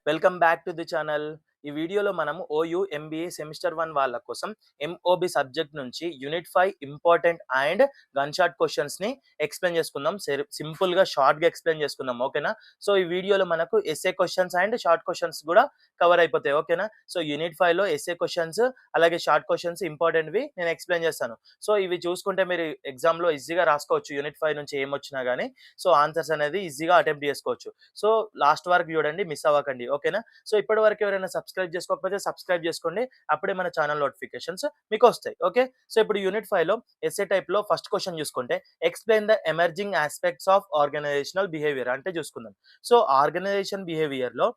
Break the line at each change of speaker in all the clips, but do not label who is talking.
Welcome back to the channel. ఈ వీడియోలో మనం ఓయూ ఎంబీఏ సెమిస్టర్ 1 వాళ్ళ కోసం ఎంఓబి సబ్జెక్ట్ నుంచి unit 5 important and gun shot క్వశ్చన్స్‌ని ఎక్స్‌ప్లెయిన్ చేసుకుందాం. సింపుల్‌గా షార్ట్‌గా ఎక్స్‌ప్లెయిన్ చేసుకుందాం. ఓకేనా? సో, ఈ వీడియోలో మనకు essay questions and short questions కూడా కవర్ అయిపోతాయి. ఓకేనా? సో, యూనిట్ 5లో ఎస్సే క్వశ్చన్స్ అలాగే షార్ట్ క్వశ్చన్స్ ఇంపార్టెంట్‌వి నేను ఎక్స్‌ప్లెయిన్ చేస్తాను. సో, ఇవి చూసుకుంటే మీరు ఎగ్జామ్‌లో ఈజీగా రాసుకోవచ్చు. యూనిట్ 5 నుంచి ఏమొచ్చినా గానీ. సో, ఆన్సర్స్ అనేది ఈజీగా అటెంప్ట్ చేసుకోవచ్చు. సో, లాస్ట్ వరకు చూడండి, మిస్ అవ్వకండి. ఓకేనా? సో, ఇప్పటి వరకు ఎవరైనా సబ్స్క్రైబ్ చేసుకోకపోతే సబ్స్క్రైబ్ చేసుకోండి. అప్పుడే మన ఛానల్ నోటిఫికేషన్స్ మీకొస్తాయి. ఓకే? సో, ఇప్పుడు యూనిట్ 5లో ఎస్సే టైప్‌లో ఫస్ట్ క్వెషన్ చూసుకుంటే explain the emerging aspects of organisational behaviour అంటే చూసుకుందాం. సో, ఆర్గనైజేషన్ బిహేవియర్‌లో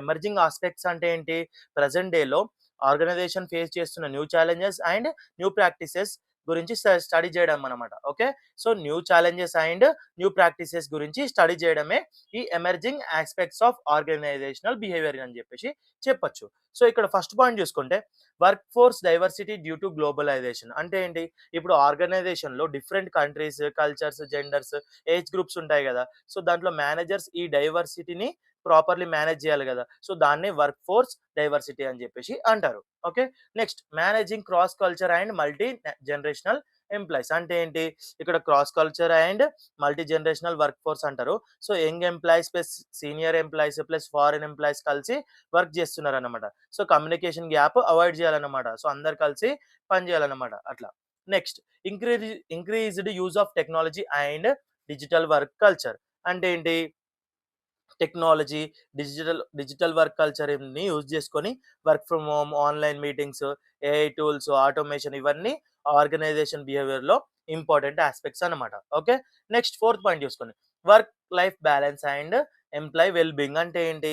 ఎమర్జింగ్ ఆస్పెక్ట్స్ అంటే ఏంటి? ప్రెజెంట్ డేలో ఆర్గనైజేషన్ ఫేస్ చేస్తున్న new challenges and new practices గురించి స్టడీ చేయడం అన్నమాట. Okay? So, new challenges and new practices గురించి స్టడీ చేయడమే ఈ emerging aspects of organisational behaviour అని చెప్పేసి చెప్పొచ్చు. సో, ఇక్కడ ఫస్ట్ పాయింట్ చూసుకుంటే work force diversity due to globalisation అంటే ఏంటి? ఇప్పుడు ఆర్గనైజేషన్‌లో different countries, cultures, genders, age groups ఉంటాయి గదా! సో, దాంట్లో మేనేజర్స్ ఈ డైవర్సిటీని ప్రాపర్‌లీ మేనేజ్ చేయాలి గదా! సో, దాన్నే వర్క్ ఫోర్స్ డైవర్సిటీ అని చెప్పేసి అంటారు. Okay? Next managing cross culture and multi generational employees అంటే ఏంటి? ఇక్కడ cross culture and multi generational work force అంటారు. So, young employees plus senior employees plus foreign employees కలిసి వర్క్ చేస్తున్నారన్నమాట. సో, కమ్యూనికేషన్ గ్యాప్ అవాయిడ్ చేయాలన్నమాట. సో, అందరూ కలిసి పని చేయాలన్నమాట అట్లా. Next increased use of technology and digital work culture అంటే ఏంటి? టెక్నాలజీ, డిజిటల్ వర్క్ కల్చర్‌ని యూజ్ చేసుకొని work from home, online meetings, AI tools, automation ఇవన్నీ ఆర్గనైజేషన్ బిహేవియర్‌లో ఇంపార్టెంట్ యాస్పెక్ట్స్ అన్నమాట. ఓకే. నెక్స్ట్ ఫోర్త్ పాయింట్ చూసుకోండి. Work life balance and employee well being అంటే ఏంటి?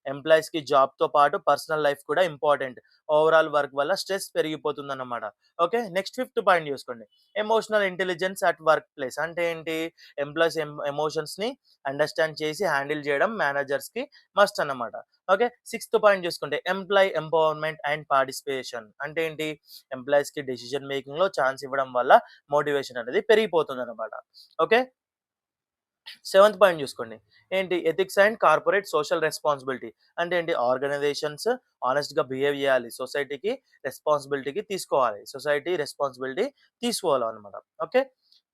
ఎంప్లాయీస్‌కి జాబ్‌తో పాటు పర్సనల్ లైఫ్ కూడా ఇంపార్టెంట్. ఓవరాల్ వర్క్ వల్ల స్ట్రెస్ పెరిగిపోతుందన్నమాట. ఓకే. నెక్స్ట్ ఫిఫ్త్ పాయింట్ చూసుకోండి. Emotional intelligence at work place అంటే ఏంటి? ఎంప్లాయీస్ ఎమోషన్స్‌ని అండర్‌స్టాండ్ చేసి హ్యాండిల్ చేయడం మేనేజర్స్‌కి మస్ట్ అన్నమాట. ఓకే. సిక్స్త్ పాయింట్ చూసుకుంటే ఎంప్లాయీ ఎంపవర్‌మెంట్ అండ్ పార్టిసిపేషన్ అంటే ఏంటి? ఎంప్లాయీస్‌కి డెసిషన్ మేకింగ్‌లో ఛాన్స్ ఇవ్వడం వల్ల మోటివేషన్ అనేది పెరిగిపోతుందన్నమాట. ఓకే. సెవెంత్ పాయింట్ చూసుకోండి. ఏంటి? Ethics and corporate social responsibility అంటే ఏంటి? ఆర్గనైజేషన్స్ హానెస్ట్‌గా బిహేవ్ చేయాలి. సొసైటీకి రెస్పాన్సిబిలిటీకి తీసుకోవాలి. సొసైటీ రెస్పాన్సిబిలిటీ తీసుకోవాలన్నమాట. ఓకే.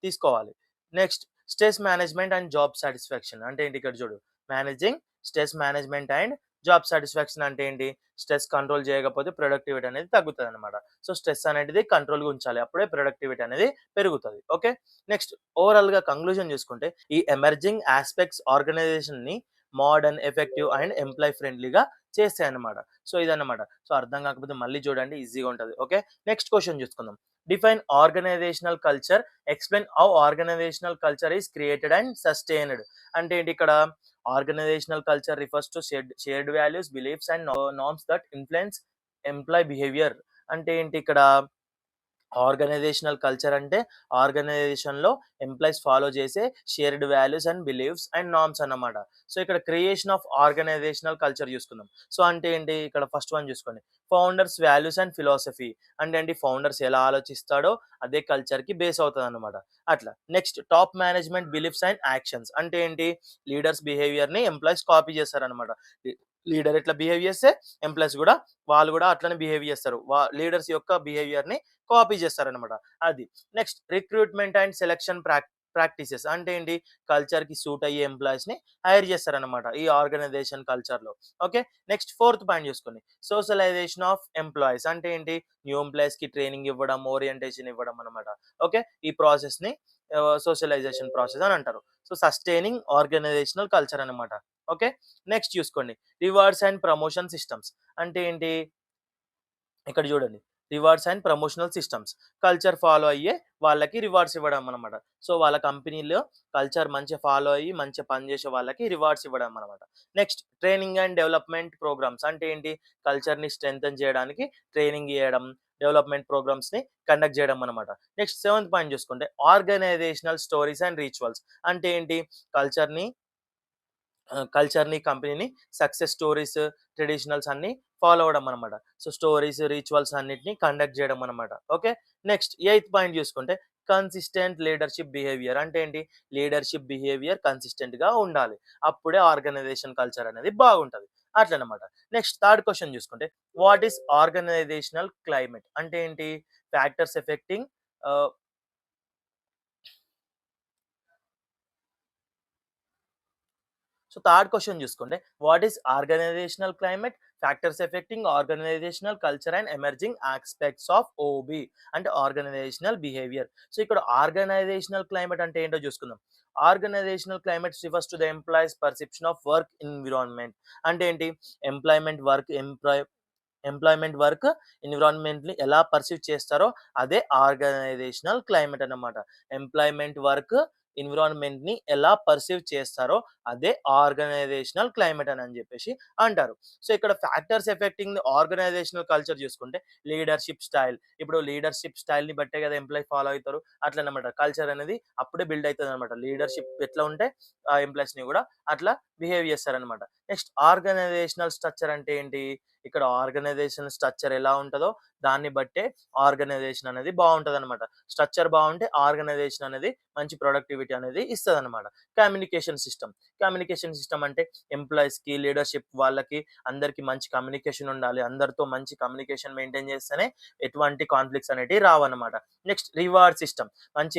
తీసుకోవాలి. Next stress management and job satisfaction అంటే ఏంటి? ఇక్కడ చూడు. Managing stress management and job satisfaction అంటే ఏంటి? స్ట్రెస్ కంట్రోల్ చేయకపోతే ప్రొడక్టివిటీ అనేది తగ్గుతదన్నమాట. సో, స్ట్రెస్ అనేది కంట్రోల్‌గా ఉంచాలి. అప్పుడే ప్రొడక్టివిటీ అనేది పెరుగుతది. ఓకే. నెక్స్ట్ ఓవరాల్‌గా కంక్లూజన్ చూసుకుంటే ఈ ఎమర్జింగ్ యాస్పెక్ట్స్ ఆర్గనైజేషన్‌ని మోడర్న్, ఎఫెక్టివ్ అండ్ ఎంప్లాయీ ఫ్రెండ్లీగా చేస్తాయన్నమాట. సో, ఇదన్నమాట. సో, అర్థం కాకపోతే మళ్ళీ చూడండి, ఈజీగా ఉంటది. ఓకే. నెక్స్ట్ క్వెషన్ చూసుకుందాం. Define organisational culture, explain how organisational culture is created and sustained అంటే ఏంటి ఇక్కడ? Organisational culture refers to shared values, beliefs and norms that influence employee behaviour అంటే ఏంటి ఇక్కడ? ఆర్గనైజేషనల్ కల్చర్ అంటే ఆర్గనైజేషన్‌లో ఎంప్లాయీస్ ఫాలో చేసే shared values and beliefs and norms అన్నమాట. సో, ఇక్కడ క్రియేషన్ ఆఫ్ ఆర్గనైజేషనల్ కల్చర్ చూసుకుందాం. సో, అంటే ఏంటి? ఇక్కడ ఫస్ట్ వన్ చూసుకోండి. ఫౌండర్స్ వాల్యూస్ అండ్ ఫిలాసఫీ అంటే ఏంటి? ఫౌండర్స్ ఎలా ఆలోచిస్తాడో అదే కల్చర్‌కి బేస్ అవుతదన్నమాట. అట్లా. Next top management beliefs and actions అంటే ఏంటి? లీడర్స్ బిహేవియర్‌ని ఎంప్లాయీస్ కాపీ చేస్తారన్నమాట. లీడర్ ఎట్లా బిహేవ్ చేస్తే ఎంప్లాయీస్ కూడా వాళ్ళు కూడా అట్లనే బిహేవ్ చేస్తారు. లీడర్స్ యొక్క బిహేవియర్‌ని కాపీ చేస్తారనమాట. అది. Next recruitment and selection practices అంటే ఏంటి? కల్చర్‌కి సూట్ అయ్యే ఎంప్లాయీస్‌ని హైర్ చేస్తారనమాట ఈ ఆర్గనైజేషన్ కల్చర్‌లో. ఓకే. నెక్స్ట్ ఫోర్త్ పాయింట్ చూసుకోండి. సోషలైజేషన్ ఆఫ్ ఎంప్లాయీస్ అంటే ఏంటి? న్యూ ఎంప్లాయీస్‌కి ట్రైనింగ్ ఇవ్వడం, ఓరియంటేషన్ ఇవ్వడం అనమాట. ఓకే. ఈ ప్రాసెస్‌ని సోషలైజేషన్ ప్రాసెస్ అని అంటారు. సో, సస్టైనింగ్ ఆర్గనైజేషనల్ కల్చర్ అనమాట. ఓకే. నెక్స్ట్ చూసుకోండి. రివార్డ్స్ అండ్ ప్రమోషన్ సిస్టమ్స్ అంటే ఏంటి? ఇక్కడ చూడండి. Rewards and promotional systems. Culture follow అయ్యే వాళ్ళకి రివార్డ్స్ ఇవ్వడం అన్నమాట. సో, వాళ్ళ కంపెనీలో కల్చర్ మంచిగా ఫాలో అయ్యి, మంచిగా పనిచేసే వాళ్ళకి రివార్డ్స్ ఇవ్వడం అన్నమాట. Next training and development programmes అంటే ఏంటి? కల్చర్‌ని స్ట్రెంథెన్ చేయడానికి ట్రైనింగ్ ఇయ్యడం, డెవలప్‌మెంట్ ప్రోగ్రామ్స్‌ని కండక్ట్ చేయడం అన్నమాట. నెక్స్ట్ సెవెంత్ పాయింట్ చూసుకుంటే ఆర్గనైజేషనల్ స్టోరీస్ అండ్ రిచువల్స్ అంటే ఏంటి? కల్చర్‌ని కల్చర్‌ని, కంపెనీని సక్సెస్ స్టోరీస్, ట్రెడిషనల్స్ అన్నీ ఫాలో అవ్వడం అనమాట. సో, స్టోరీస్, రిచువల్స్ అన్నిటిని కండక్ట్ చేయడం అనమాట. ఓకే. నెక్స్ట్ ఎయిత్ పాయింట్ చూసుకుంటే కన్సిస్టెంట్ లీడర్‌షిప్ బిహేవియర్ అంటే ఏంటి? లీడర్‌షిప్ బిహేవియర్ కన్సిస్టెంట్‌గా ఉండాలి. అప్పుడే ఆర్గనైజేషన్ కల్చర్ అనేది బాగుంటది. అట్లనమాట. నెక్స్ట్ థర్డ్ క్వెషన్ చూసుకుంటే వాట్ ఈస్ ఆర్గనైజేషనల్ క్లైమేట్ అంటే ఏంటి? Factors affecting ah, so third question చూసుకుంటే what is organisational climate? Factors affecting organisational culture and emerging aspects of OB అంటే ఆర్గనైజేషనల్ బిహేవియర్. సో ఇక్కడ ఆర్గనైజేషనల్ క్లైమేట్ అంటే ఏంటో చూసుకుందాం. Organisational climate refers to the employees perception of work environment అంటే ఏంటి? Employment work employment work ఎన్విరాన్మెంట్‌ని ఎలా పర్సీవ్ చేస్తారో అదే ఆర్గనైజేషనల్ క్లైమేట్ అన్నమాట. ఎంప్లాయ్మెంట్ వర్క్ ఎన్విరాన్మెంట్‌ని ఎలా పర్సీవ్ చేస్తారో అదే ఆర్గనైజేషనల్ క్లైమేట్ అని చెప్పేసి అంటారు. సో ఇక్కడ factors affecting the organisational culture చూసుకుంటే లీడర్‌షిప్ స్టైల్. ఇప్పుడు లీడర్‌షిప్ స్టైల్‌ని బట్టే కదా ఎంప్లాయీ ఫాలో అయితారు. అట్లనమాట. కల్చర్ అనేది అప్పుడే బిల్డ్ అయితదనమాట. లీడర్‌షిప్ ఎట్లా ఉంటే ఎంప్లాయీస్‌ని కూడా అట్లా బిహేవ్ చేస్తారనమాట. నెక్స్ట్ ఆర్గనైజేషనల్ స్ట్రక్చర్ అంటే ఏంటి? ఇక్కడ ఆర్గనైజేషన్ స్ట్రక్చర్ ఎలా ఉంటదో దాన్ని బట్టే ఆర్గనైజేషన్ అనేది బావుంటదనమాట. స్ట్రక్చర్ బావుంటే ఆర్గనైజేషన్ అనేది మంచి ప్రొడక్టివిటీ అనేది ఇస్తదనమాట. Communication system. కమ్యూనికేషన్ సిస్టమ్ అంటే ఎంప్లాయీస్‌కి, లీడర్‌షిప్ వాళ్ళకి అందరికి మంచి కమ్యూనికేషన్ ఉండాలి. అందరితో మంచి కమ్యూనికేషన్ మెయింటైన్ చేస్తేనే ఎటువంటి కాన్‌ఫ్లిక్ట్స్ అనేటివి రావన్నమాట. Next reward system. మంచి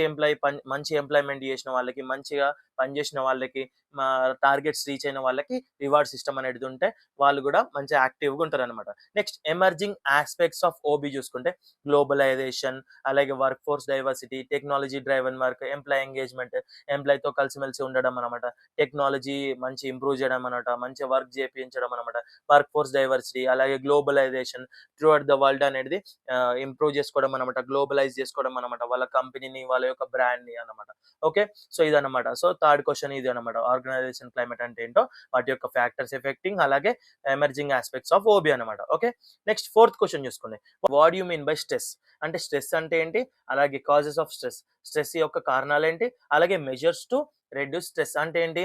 ఎంప్లాయ్‌మెంట్ చేసిన వాళ్ళకి, మంచిగా పనిచేసిన వాళ్ళకి, మా టార్గెట్స్ రీచ్ అయిన వాళ్ళకి రివార్డ్ సిస్టమ్ అనేది ఉంటే వాళ్ళు కూడా మంచి యాక్టివ్‌గా ఉంటారనమాట. Next emerging aspects of OB చూసుకుంటే గ్లోబలైజేషన్, అలాగే work force diversity, technology driven work, employee engagement, ఎంప్లాయ్‌తో కలిసిమెలిసి ఉండడం అనమాట. టెక్నాలజీ మంచి ఇంప్రూవ్ చేయడం అనమాట. మంచిగా వర్క్ చేపించడం అనమాట. వర్క్ ఫోర్స్ డైవర్సిటీ, అలాగే globalisation throughout the world అనేది ఇంప్రూవ్ చేసుకోవడం అనమాట. గ్లోబలైజ్ చేసుకోవడం అనమాట. వాళ్ళ కంపెనీని, వాళ్ళ యొక్క బ్రాండ్‌ని అన్నమాట. ఓకే. సో ఇదన్నమాట. సో థర్డ్ క్వెషన్ ఇది అన్నమాట. ఆర్గనైజేషన్ క్లైమేట్ అంటే ఏంటో, వాటి యొక్క ఫ్యాక్టర్స్ ఎఫెక్టింగ్, అలాగే ఎమర్జింగ్ ఆస్పెక్ట్స్ ఆఫ్ ఓబీ అన్నమాట. ఓకే. నెక్స్ట్ ఫోర్త్ క్వెషన్ చూసుకోండి. What do you mean by stress? అంటే స్ట్రెస్ అంటే ఏంటి? అలాగే కాజెస్ ఆఫ్ స్ట్రెస్. స్ట్రెస్ యొక్క కారణాలేంటి? అలాగే మెజర్స్ టు రెడ్యూస్ స్ట్రెస్ అంటే ఏంటి?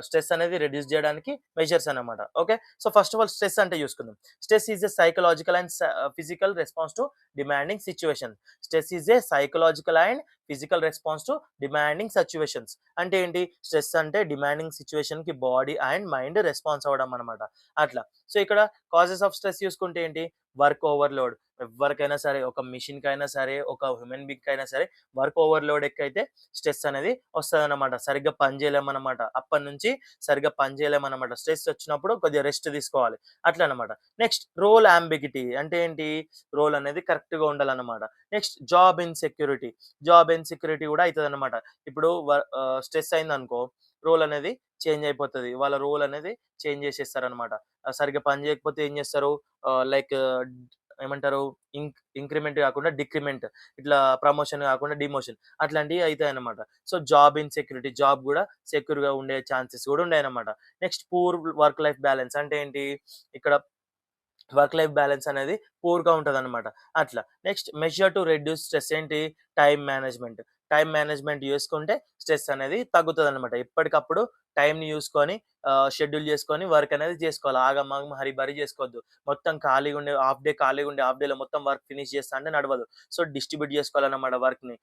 స్ట్రెస్ అనేది రెడ్యూస్ చేయడానికి మెజర్స్ అన్నమాట. Okay. So first of all stress అంటే చూసుకుందాం. Stress is a psychological and physical response to demanding situation. Stress is a psychological and physical response to demanding situations. అంటే ఏంటి? Stress అంటే డిమాండింగ్ సిట్యుయేషన్ కి body and mind response అవ్వడం అనమాట. అట్లా. So ఇక్కడ కాజెస్ ఆఫ్ స్ట్రెస్ చూసుకుంటే ఏంటి? Work overload. ఎవ్వరికైనా సరే, ఒక మెషిన్‌కైనా సరే, ఒక హ్యూమన్ బీయింగ్‌కైనా సరే వర్క్ ఓవర్‌లోడ్ ఎక్కువైతే స్ట్రెస్ అనేది వస్తదనమాట. సరిగ్గా పని చేయలేమనమాట. అప్పటినుంచి సరిగ్గా పని చేయలేమనమాట. స్ట్రెస్ వచ్చినప్పుడు కొద్దిగా రెస్ట్ తీసుకోవాలి. అట్లా అనమాట. నెక్స్ట్ రోల్ యాంబిగ్యూటీ అంటే ఏంటి? రోల్ అనేది కరెక్ట్‌గా ఉండాలనమాట. Next job insecurity. Job insecurity కూడా అయితదనమాట. ఇప్పుడు స్ట్రెస్ అయిందనుకో, రోల్ అనేది చేంజ్ అయిపోతది. వాళ్ళ రోల్ అనేది చేంజ్ చేసేస్తారనమాట. సరిగ్గా పని చేయకపోతే ఏం చేస్తారు? లైక్ ఏమంటారు? ఇంక్రిమెంట్ కాకుండా డిక్రిమెంట్, ఇట్లా ప్రమోషన్ కాకుండా డిమోషన్ అట్లాంటివి అయితాయన్నమాట. సో జాబ్ ఇన్‌సెక్యూరిటీ, జాబ్ గూడా సెక్యూర్‌గా ఉండే ఛాన్సెస్ గూడా ఉన్నాయన్నమాట. Next poor work life balance అంటే ఏంటి? ఇక్కడ వర్క్ లైఫ్ బ్యాలెన్స్ అనేది పూర్‌గా ఉంటదనమాట. అట్లా. Next measure to reduce stress ఏంటి? Time management. టైమ్ మేనేజ్‌మెంట్ చేసుకుంటే స్ట్రెస్ అనేది తగ్గుతదనమాట. ఎప్పటికప్పుడు టైమ్‌ని చూసుకొని షెడ్యూల్ చేసుకొని వర్క్ అనేది చేసుకోవాలి. ఆగమాగం హరీబరీ చేసుకోవద్దు. మొత్తం ఖాళీగా ఉండి హాఫ్ డేలో మొత్తం వర్క్ ఫినిష్ చేస్తా అంటే నడవదు. సో డిస్ట్రిబ్యూట్ చేసుకోవాలన్నమాట వర్క్‌ని.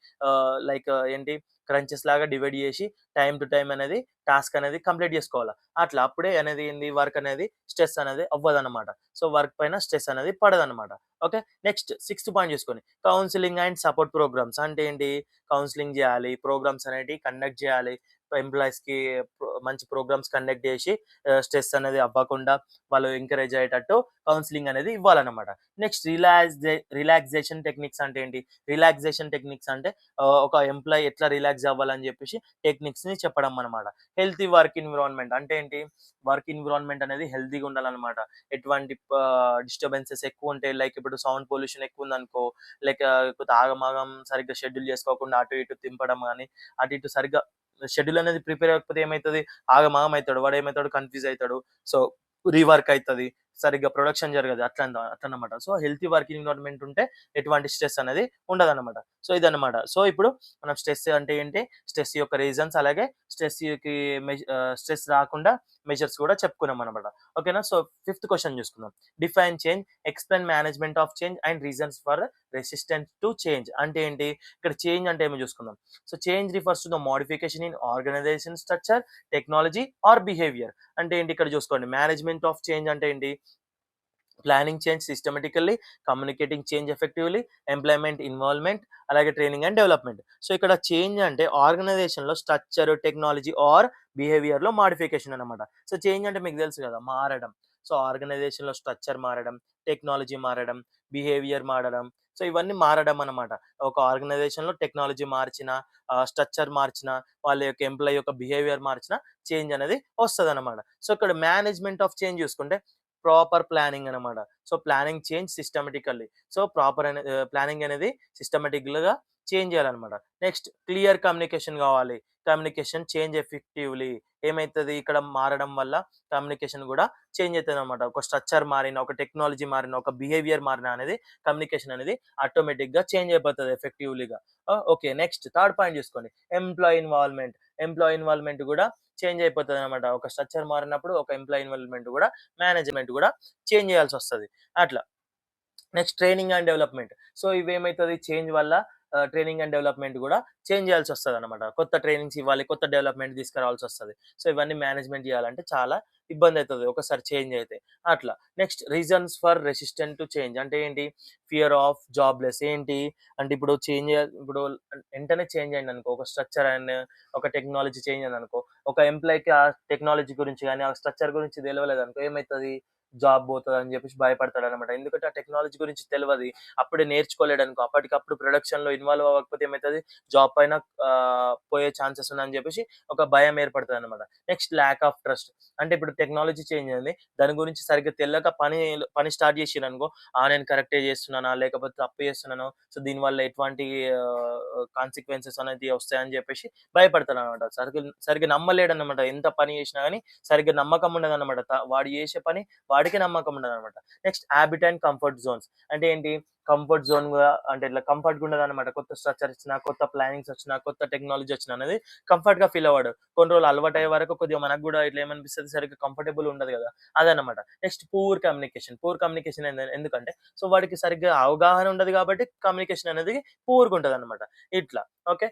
లైక్ ఏంటి? క్రంచెస్ లాగా డివైడ్ చేసి టైమ్ టు టైమ్ అనేది టాస్క్ అనేది కంప్లీట్ చేసుకోవాల. అట్లా అప్పుడే అనేది ఏంది? వర్క్ అనేది స్ట్రెస్ అనేది అవ్వదన్నమాట. సో వర్క్ పైన స్ట్రెస్ అనేది పడదనమాట. ఓకే. నెక్స్ట్ సిక్స్త్ పాయింట్ చూసుకోండి. కౌన్సెలింగ్ అండ్ సపోర్ట్ ప్రోగ్రామ్స్ అంటే ఏంటి? కౌన్సెలింగ్ చేయాలి. ప్రోగ్రామ్స్ అనేటివి కండక్ట్ చేయాలి. ఎంప్లాయీస్‌కి మంచి ప్రోగ్రామ్స్ కండక్ట్ చేసి స్ట్రెస్ అనేది అవ్వకుండా వాళ్ళు ఎంకరేజ్ అయ్యేటట్టు కౌన్సెలింగ్ అనేది ఇవ్వాలన్నమాట. నెక్స్ట్ రిలాక్సేషన్ టెక్నిక్స్ అంటే ఏంటి? రిలాక్సేషన్ టెక్నిక్స్ అంటే ఒక ఎంప్లాయీ ఎట్లా రిలాక్స్ అవ్వాలని చెప్పేసి టెక్నిక్స్‌ని చెప్పడం అన్నమాట. హెల్తీ వర్క్ ఎన్విరాన్మెంట్ అంటే ఏంటి? వర్క్ ఎన్విరాన్మెంట్ అనేది హెల్తీగా ఉండాలన్నమాట. ఎటువంటి డిస్టర్బెన్సెస్ ఎక్కువుంటాయి. లైక్ ఇప్పుడు సౌండ్ పొల్యూషన్ ఎక్కువుందనుకో, లేకపోతే ఆగమాగం సరిగ్గా షెడ్యూల్ చేసుకోకుండా అటు ఇటు తింపడం గాని, అటు ఇటు సరిగ్గా షెడ్యూల్ అనేది ప్రిపేర్ అవ్వకపోతే ఏమైతది? ఆగమాగం అయితాడు. వాడేమైతాడు? కన్‌ఫ్యూజ్ అయితాడు. సో రీవర్క్ అయితది. సరిగ్గా ప్రొడక్షన్ జరగదు అట్లనమాట. సో హెల్తీ వర్కింగ్ ఎన్విరాన్మెంట్ ఉంటే ఎటువంటి స్ట్రెస్ అనేది ఉండదన్నమాట. సో ఇదన్నమాట. సో ఇప్పుడు మనం స్ట్రెస్ అంటే ఏంటి, స్ట్రెస్ యొక్క రీజన్స్, అలాగే స్ట్రెస్‌కి స్ట్రెస్ రాకుండా మెజర్స్ కూడా చెప్పుకున్నాం అనమాట. ఓకేనా. సో ఫిఫ్త్ క్వెషన్ చూసుకుందాం. Define change, explain management of change and reasons for resistance to change. అంటే ఏంటి, ఇక్కడ చేంజ్ అంటే ఏమో చూసుకుందాం. So change refers to the modification in organisation structure, technology or behaviour. అంటే ఏంటి ఇక్కడ చూసుకోండి. మేనేజ్మెంట్ ఆఫ్ చేంజ్ అంటే ఏంటి, planning change systematically, communicating change effectively, employment involvement, అలాగే ట్రైనింగ్ అండ్ డెవలప్‌మెంట్. సో ఇక్కడ చేంజ్ అంటే ఆర్గనైజేషన్‌లో స్ట్రక్చర్, టెక్నాలజీ ఆర్ బిహేవియర్‌లో మోడిఫికేషన్ అన్నమాట. సో చేంజ్ అంటే మీకు తెలుసు కదా, మారడం. సో ఆర్గనైజేషన్‌లో స్ట్రక్చర్ మారడం, టెక్నాలజీ మారడం, బిహేవియర్ మారడం. సో ఇవన్నీ మారడం అన్నమాట. ఒక ఆర్గనైజేషన్‌లో టెక్నాలజీ మార్చినా, స్ట్రక్చర్ మార్చినా, వాళ్ళ యొక్క ఎంప్లాయీ యొక్క బిహేవియర్ మార్చినా చేంజ్ అనేది వస్తదన్నమాట. సో ఇక్కడ మేనేజ్మెంట్ ఆఫ్ చేంజ్ చూసుకుంటే ప్రాపర్ ప్లానింగ్ అనమాట. So planning change systematically. So planning అనేది సిస్టమాటిక్‌గా చేంజ్ చేయాలనమాట. నెక్స్ట్ క్లియర్ కమ్యూనికేషన్ కావాలి. Communication change effectively. ఏమైతది ఇక్కడ మారడం వల్ల కమ్యూనికేషన్ కూడా చేంజ్ అయితదనమాట. ఒక స్ట్రక్చర్ మారిన, ఒక టెక్నాలజీ మారిన, ఒక బిహేవియర్ మారిన అనేది కమ్యూనికేషన్ అనేది ఆటోమేటిక్‌గా చేంజ్ అయిపోతది ఎఫెక్టివ్‌లీగా. ఓకే. నెక్స్ట్ థర్డ్ పాయింట్ చూసుకోండి. Employee involvement. ఎంప్లాయీ ఇన్వాల్వ్‌మెంట్ కూడా చేంజ్ అయిపోతదనమాట. ఒక స్ట్రక్చర్ మారినప్పుడు ఒక ఎంప్లాయీ ఇన్వాల్వ్‌మెంట్ కూడా, మేనేజ్‌మెంట్ కూడా చేంజ్ చేయాల్సొస్తది. అట్లా. Next training and development. So ఇవేమైతది, చేంజ్ వల్ల ట్రైనింగ్ అండ్ డెవలప్‌మెంట్ గూడా చేంజ్ చేయాల్సొస్తదనమాట. కొత్త ట్రైనింగ్స్ ఇవ్వాలి, కొత్త డెవలప్‌మెంట్ తీసుకురావాల్సొస్తది. సో ఇవన్నీ మేనేజ్‌మెంట్ జేయాలంటే చాలా ఇబ్బందయితది ఒకసారి చేంజ్ అయితే. అట్లా. Next reasons for resistant to change అంటే ఏంటి? Fear of jobless. ఏంటి అంటే ఇప్పుడు వెంటనే చేంజ్ అయిందనుకో, ఒక స్ట్రక్చర్ అండ్ ఒక టెక్నాలజీ చేంజ్ అయిందనుకో, ఒక ఎంప్లాయ్‌కి ఆ టెక్నాలజీ గురించి గాని, ఆ స్ట్రక్చర్ గురించి తెలవలేదనుకో ఏమైతది? జాబ్ పోతదని జెప్పేసి భయపడతాడనమాట. ఎందుకంటే ఆ టెక్నాలజీ గురించి తెలవది. అప్పుడే నేర్చుకోలేడనుకో, అప్పటికప్పుడు ప్రొడక్షన్‌లో ఇన్వాల్వ్ అవ్వకపోతే ఏమైతది? జాబ్ పైన పోయే ఛాన్సెస్ ఉన్నాయని జెప్పేసి ఒక భయం ఏర్పడతదనమాట. Next lack of trust. అంటే ఇప్పుడు టెక్నాలజీ చేంజ్ అయింది. దాని గురించి సరిగ్గా తెలవక పని స్టార్ట్ జేషిరనుకో, నేను కరెక్టే జేస్తున్నానా? లేకపోతే తప్పు జేస్తున్నానో? సో దీనివల్ల ఎటువంటి కాన్సిక్వెన్సెస్ అనేది వస్తాయని జెప్పేసి భయపడతాడనమాట. సరిగ్గా నమ్మలేడనమాట. ఎంత పని జేసినా గాని సరిగ్గా నమ్మకం ఉండదనమాట. వాడు జేసే పని వాడికి నమ్మకం ఉండదనమాట. Next habit and comfort Jones. అంటే ఏంటి? కంఫర్ట్ జోన్‌గా అంటే ఇట్లా కంఫర్ట్‌గా ఉండదనమాట. కొత్త స్ట్రక్చర్ వచ్చినా, కొత్త ప్లానింగ్స్ వచ్చినా, కొత్త టెక్నాలజీ వచ్చినా అనేది కంఫర్ట్‌గా ఫీల్ అవ్వడు. కొన్ని రోజులు అలవాటయ్యే వరకు కొద్దిగా మనకు గూడా ఇట్లా ఏమనిపిస్తది, సరిగ్గా కంఫర్టబుల్ ఉండదు గదా! అదనమాట. Next poor communication. Poor communication ఎందుకంటే, సో వాడికి సరిగ్గా అవగాహన ఉండదు గాబట్టి కమ్యూనికేషన్ అనేది పూర్‌గా ఉంటదనమాట. ఇట్లా. ఓకే.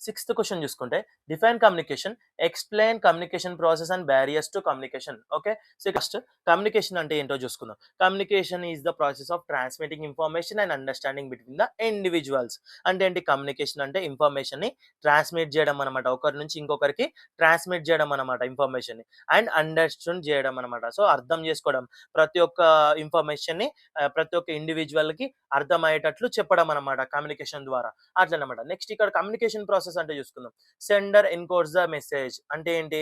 సిక్స్త్ క్వెషన్ చూసుకుంటే define communication, explain communication process and barriers to communication. Okay. So first communication అంటే ఏంటో చూసుకుందాం. Communication is the process of transmitting information and understanding between the individuals. అంటే ఏంటి, కమ్యూనికేషన్ అంటే ఇన్ఫర్మేషన్‌ని ట్రాన్స్మిట్ చేయడం అన్నమాట. ఒకరి నుంచి ఇంకొకరికి ట్రాన్స్మిట్ చేయడం అన్నమాట ఇన్ఫర్మేషన్‌ని. అండ్ అండర్‌స్టాండ్ చేయడం అన్నమాట. సో అర్థం చేసుకోవడం. ప్రతి ఒక్క ఇన్ఫర్మేషన్‌ని ప్రతి ఒక్క ఇండివిడ్యువల్‌కి అర్థమయ్యేటట్లు చెప్పడం అన్నమాట కమ్యూనికేషన్ ద్వారా. అట్లనమాట. నెక్స్ట్ ఇక్కడ కమ్యూనికేషన్ ప్రాసెస్ అంటే చూసుకుందాం. Sender encodes the message. అంటే ఏంటి,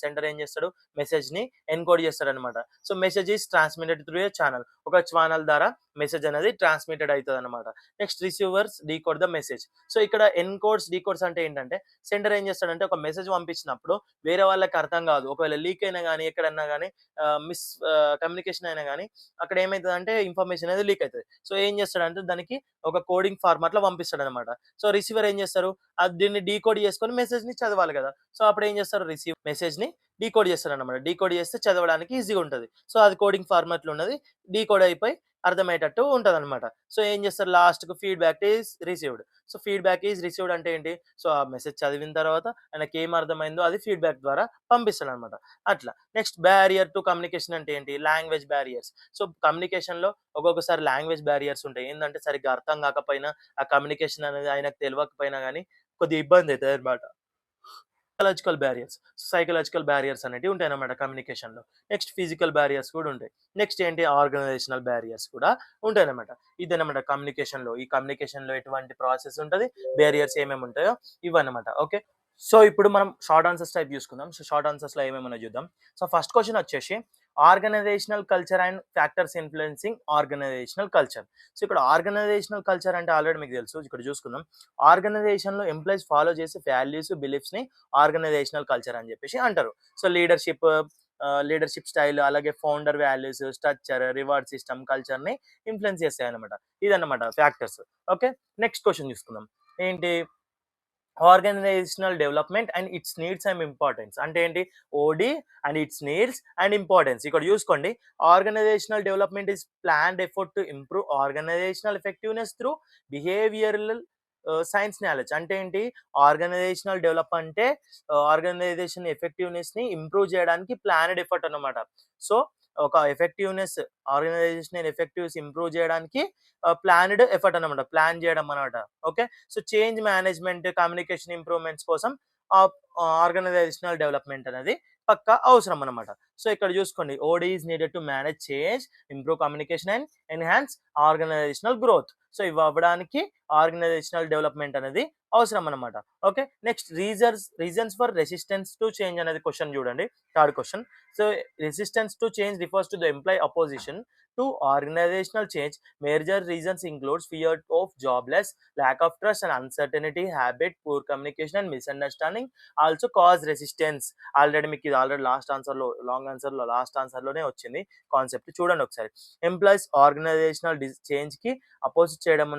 సెండర్ ఏం చేస్తాడు, మెసేజ్‌ని ఎన్‌కోడ్ చేస్తాడనమాట. So message is transmitted through a channel. ఒక ఛానల్ ద్వారా మెసేజ్ అనేది ట్రాన్స్మిటెడ్ అయితదనమాట. Next receivers decode the message. So ఇక్కడ ఎన్‌కోడ్స్, డీకోడ్స్ అంటే ఏంటంటే, సెండర్ ఏం చేస్తాడంటే ఒక మెసేజ్ పంపించినప్పుడు వేరే వాళ్ళకి అర్థం కాదు. ఒకవేళ లీక్ అయినా గాని, ఎక్కడన్నా గాని కమ్యూనికేషన్ అయినా గాని, అక్కడ ఏమైతదంటే ఇన్ఫర్మేషన్ అనేది లీక్ అయితది. సో ఏం చేస్తాడంటే దానికి ఒక కోడింగ్ ఫార్మాట్‌లో పంపిస్తాడనమాట. సో రిసీవర్ ఏం చేస్తారు, దీన్ని డీకోడ్ చేసుకొని మెసేజ్‌ని చదవాలి కదా! సో అప్పుడు ఏం చేస్తారు, మెసేజ్‌ని డీకోడ్ చేస్తారనమాట. డీకోడ్ చేస్తే చదవడానికి ఈజీగా ఉంటది. సో అది కోడింగ్ ఫార్మాట్‌లో ఉన్నది డీకోడ్ అయిపోయి అర్థమయ్యేటట్టు ఉంటదనమాట. సో ఏం చేస్తారు, లాస్ట్‌కి feedback is received. So feedback is received అంటే ఏంటి, సో ఆ మెసేజ్ చదివిన తర్వాత ఆయనకేం అర్థమైందో అది ఫీడ్‌బ్యాక్ ద్వారా పంపిస్తాడనమాట. అట్లా. నెక్స్ట్ బ్యారియర్ టు కమ్యూనికేషన్ అంటే ఏంటి, లాంగ్వేజ్ బ్యారియర్స్. సో కమ్యూనికేషన్‌లో ఒక్కొక్కసారి లాంగ్వేజ్ బ్యారియర్స్ ఉంటాయి. ఏందంటే సరిగ్గా అర్థం కాకపోయినా, ఆ కమ్యూనికేషన్ అనేది ఆయనకు తెలవకపోయినా గాని కొద్దిగా ఇబ్బంది అయితదనమాట. సైకలాజికల్ బ్యారియర్స్ అనేటివి ఉంటాయన్నమాట కమ్యూనికేషన్‌లో. నెక్స్ట్ ఫిజికల్ బ్యారియర్స్ కూడా ఉంటాయి. నెక్స్ట్ ఏంటి, ఆర్గనైజేషనల్ బ్యారియర్స్ కూడా ఉంటాయన్నమాట. ఇదన్నమాట కమ్యూనికేషన్‌లో. ఈ కమ్యూనికేషన్‌లో ఎటువంటి ప్రాసెస్ ఉంటది, బ్యారియర్స్ ఏమేమి ఉంటాయో ఇవన్నమాట. ఓకే. సో ఇప్పుడు మనం షార్ట్ ఆన్సర్స్ టైప్ చూసుకుందాం. సో షార్ట్ ఆన్సర్స్‌లో ఏమేమున్నాయో చూద్దాం. సో ఫస్ట్ క్వెషన్ వచ్చేసి organisational culture and factors influencing organisational culture. So ఇక్కడ ఆర్గనైజేషనల్ కల్చర్ అంటే ఆల్రెడీ మీకు తెలుసు. ఇక్కడ చూసుకుందాం. ఆర్గనైజేషన్‌లో ఎంప్లాయీస్ ఫాలో చేసే వాల్యూస్, బిలీఫ్స్‌ని ఆర్గనైజేషనల్ కల్చర్ అని చెప్పేసి అంటారు. సో లీడర్‌షిప్, లీడర్‌షిప్ స్టైల్, అలాగే founder values, structure, reward system, కల్చర్‌ని ఇన్‌ఫ్లుయెన్స్ చేస్తాయన్నమాట. ఇదన్నమాట ఫ్యాక్టర్స్. ఓకే. నెక్స్ట్ క్వెషన్ చూసుకుందాం. ఏంటి? Organisational development and its needs and importance. అంటే ఏంటి? OD and its needs and importance. ఇక్కడ చూసుకోండి. Organisational development is planned effort to improve organisational effectiveness through behavioural science knowledge. అంటే ఏంటి? ఆర్గనైజేషనల్ డెవలప్ అంటే organisation ఎఫెక్టివ్‌నెస్‌ని ఇంప్రూవ్ చేయడానికి ప్లాన్డ్ ఎఫర్ట్ అన్నమాట. సో, ఒక ఎఫెక్టివ్‌నెస్ ఆర్గనైజేషన్ ఎఫెక్టివ్స్ ఇంప్రూవ్ చేయడానికి ప్లాన్డ్ ఎఫర్ట్ అన్నమాట. ప్లాన్ చేయడం అన్నమాట. Okay. So, change management, communication improvements కోసం ఆర్గనైజేషనల్ డెవలప్‌మెంట్ అనేది పక్కా అవసరం అన్నమాట. సో, ఇక్కడ చూసుకోండి. OD is needed to manage change, improve communication and enhance organisational growth. So, ఇవి అవ్వడానికి ఆర్గనైజేషనల్ డెవలప్‌మెంట్ అనేది అవసరం అన్నమాట. Okay. Next reasons for resistance to change అనేది క్వెషన్ చూడండి. Third question. So, resistance to change refers to the employee opposition to organizational change. Major reasons includes fear of jobless, lack of trust and uncertainty, habit, poor communication and misunderstanding also cause resistance. Already మీకు ఇది already long ఆన్సర్లో last ఆన్సర్లోనే వచ్చింది concept. చూడండి ఒకసారి. Employees organisational చేంజ్కి opposite చేయడం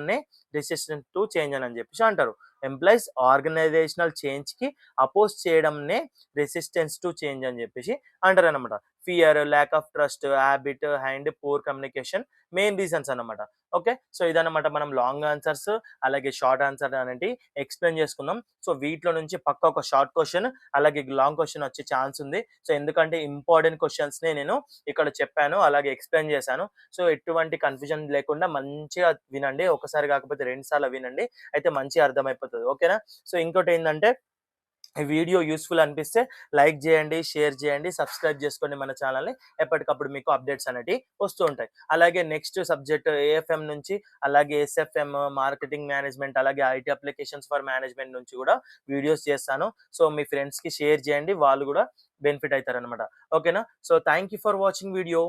resistance to change అని చెప్పేసి అంటారు. ఎంప్లాయీస్ ఆర్గనైజేషనల్ చేంజ్కి అపోజ్ చేయడంనే రెసిస్టెన్స్ టు చేంజ్ అని చెప్పేసి అంటారు అనమాట. Fear, lack of trust, habit and poor communication main reasons అన్నమాట. ఓకే. సో, ఇదన్నమాట మనం లాంగ్ ఆన్సర్స్ అలాగే షార్ట్ ఆన్సర్ అనేది ఎక్స్ప్లెయిన్ చేసుకున్నాం. సో, వీటిలో నుంచి పక్క ఒక షార్ట్ క్వశ్చన్ అలాగే లాంగ్ క్వశ్చన్ వచ్చే ఛాన్స్ ఉంది. సో, ఎందుకంటే ఇంపార్టెంట్ క్వశ్చన్స్‌నే నేను ఇక్కడ చెప్పాను, అలాగే ఎక్స్ప్లెయిన్ చేశాను. సో, ఎటువంటి కన్‌ఫ్యూజన్ లేకుండా మంచిగా వినండి. ఒకసారి కాకపోతే 2 సార్లు వినండి. అయితే మంచిగా అర్థమైపోతది. ఓకేనా? సో, ఇంకోటేందంటే ఈ వీడియో యూస్‌ఫుల్ అనిపిస్తే లైక్ చేయండి, షేర్ చేయండి, సబ్స్క్రైబ్ చేసుకోండి మన ఛానల్‌ని. ఎప్పటికప్పుడు మీకు అప్డేట్స్ అనేటివి వస్తూ ఉంటాయి. అలాగే నెక్స్ట్ సబ్జెక్ట్ ఏఎఫ్ఎం నుంచి, అలాగే ఎస్ఎఫ్ఎం, మార్కెటింగ్ మేనేజ్మెంట్, అలాగే ఐటీ అప్లికేషన్స్ ఫర్ మేనేజ్మెంట్ నుంచి కూడా వీడియోస్ చేస్తాను. సో, మీ ఫ్రెండ్స్‌కి షేర్ చేయండి. వాళ్ళు కూడా బెనిఫిట్ అయితారనమాట. ఓకేనా? So, thank you for watching video.